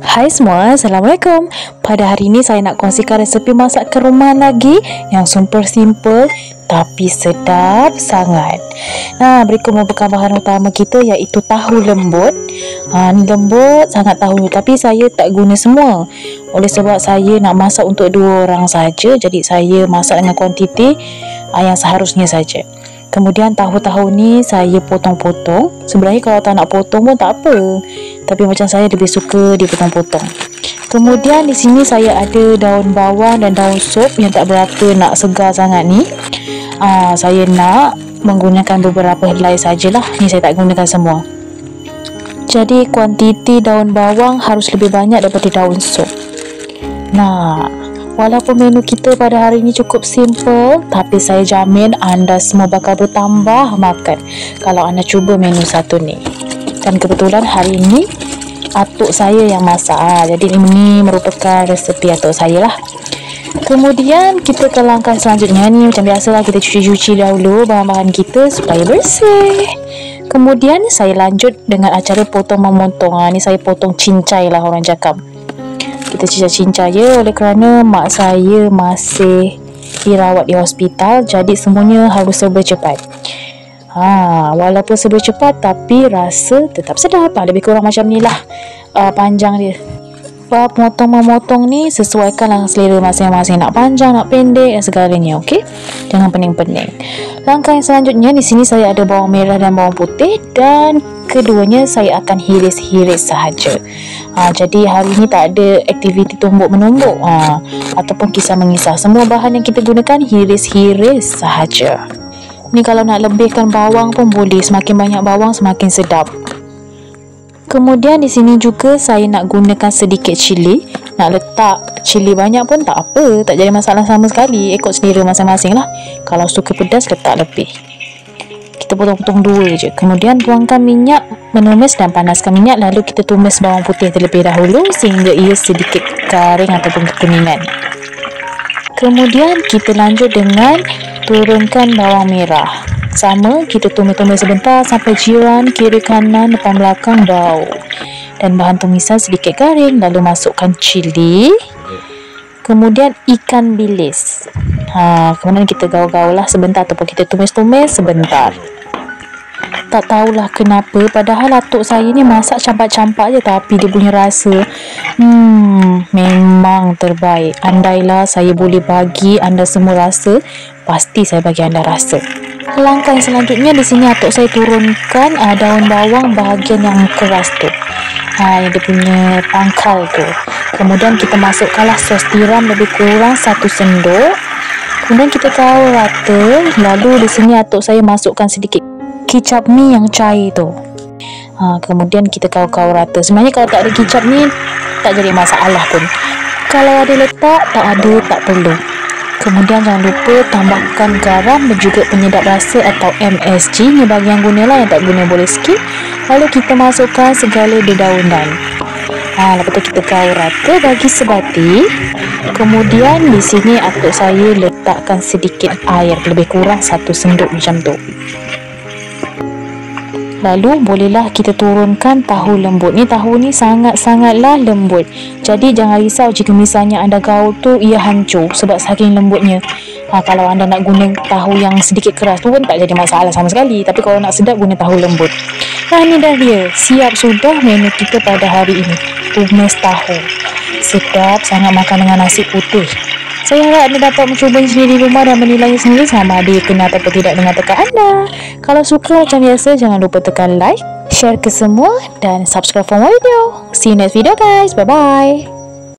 Hai semua, Assalamualaikum. Pada hari ini saya nak kongsikan resepi masakan rumahan lagi yang super simple tapi sedap sangat. Nah, berikut merupakan bahan utama kita iaitu tahu lembut. Ni lembut sangat tahu ni, tapi saya tak guna semua. Oleh sebab saya nak masak untuk 2 orang saja, jadi saya masak dengan kuantiti yang seharusnya saja. Kemudian tahu-tahu ni saya potong-potong. Sebenarnya kalau tak nak potong pun tak apa, tapi macam saya lebih suka dipotong-potong. Kemudian di sini saya ada daun bawang dan daun sup yang tak berapa nak segar sangat ni. Saya nak menggunakan beberapa helai sajalah. Ni saya tak gunakan semua. Jadi kuantiti daun bawang harus lebih banyak daripada daun sup. Nah, walaupun menu kita pada hari ini cukup simple, tapi saya jamin anda semua bakal bertambah makan kalau anda cuba menu satu ni. Dan kebetulan hari ini atuk saya yang masak, jadi ini merupakan resepi atuk saya lah. Kemudian kita ke langkah selanjutnya ni, macam biasalah kita cuci-cuci dahulu bahan-bahan kita supaya bersih. Kemudian saya lanjut dengan acara potong memotong. Ni saya potong cincai lah orang cakap. Kita cincai ya, oleh kerana mak saya masih dirawat di hospital, jadi semuanya harus serba cepat. Walaupun serba cepat tapi rasa tetap sedap. Lebih kurang macam ni lah panjang dia. Memotong ni sesuaikanlah selera masing-masing, nak panjang, nak pendek dan segalanya, okey? Jangan pening-pening. Langkah yang selanjutnya, di sini saya ada bawang merah dan bawang putih, dan keduanya saya akan hiris-hiris sahaja. Jadi hari ini tak ada aktiviti tumbuk-menumbuk ataupun kisah-mengisah. Semua bahan yang kita gunakan hiris-hiris sahaja. Ni kalau nak lebihkan bawang pun boleh, semakin banyak bawang semakin sedap. Kemudian di sini juga saya nak gunakan sedikit cili. Nak letak cili banyak pun tak apa, tak jadi masalah sama sekali, ikut selera masing-masing lah. Kalau suka pedas letak lebih. Kita potong-potong 2 je. Kemudian tuangkan minyak, menumis dan panaskan minyak. Lalu kita tumis bawang putih terlebih dahulu sehingga ia sedikit garing ataupun kekuningan. Kemudian kita lanjut dengan turunkan bawang merah. Sama, kita tumis-tumis sebentar sampai jiran kiri kanan depan belakang bau dan bahan tumisan sedikit garing. Lalu masukkan cili, kemudian ikan bilis. Kemudian kita gaul-gaul lah sebentar ataupun kita tumis-tumis sebentar. Tak tahulah kenapa, padahal atuk saya ni masak campak-campak je, tapi dia punya rasa memang terbaik. Andailah saya boleh bagi anda semua rasa, pasti saya bagi anda rasa. Langkah yang selanjutnya, di sini atuk saya turunkan daun bawang bahagian yang keras tu, yang dia punya pangkal tu. Kemudian kita masukkanlah sos tiram lebih kurang 1 sendok. Kemudian kita gaul rata. Lalu di sini atuk saya masukkan sedikit kicap mi yang cair tu. Kemudian kita gaul-gaul rata. Sebenarnya kalau tak ada kicap ni tak jadi masalah pun. Kalau ada letak, tak ada tak perlu. Kemudian jangan lupa tambahkan garam dan juga penyedap rasa atau MSG. Ni bagi yang guna lah, yang tak guna boleh skip. Lalu kita masukkan segala dedaunan. Lepas tu kita gaul rata bagi sebati. Kemudian di sini atuk saya letakkan sedikit air, lebih kurang 1 sendok macam tu. Lalu bolehlah kita turunkan tahu lembut. Ni tahu ni sangat-sangatlah lembut. Jadi jangan risau jika misalnya anda gaul tu ia hancur sebab saking lembutnya. Kalau anda nak guna tahu yang sedikit keras tu pun tak jadi masalah sama sekali. Tapi kalau nak sedap, guna tahu lembut. Ni dah dia. Siap sudah menu kita pada hari ini. Tumis tahu. Sedap sangat makan dengan nasi putih. Saya harap anda dapat mencubanya sendiri di rumah dan menilainya sendiri sama ada ia kena ataupun tidak dengan tekan anda. Kalau suka macam biasa, jangan lupa tekan like, share ke semua dan subscribe for more video. See you next video guys. Bye bye.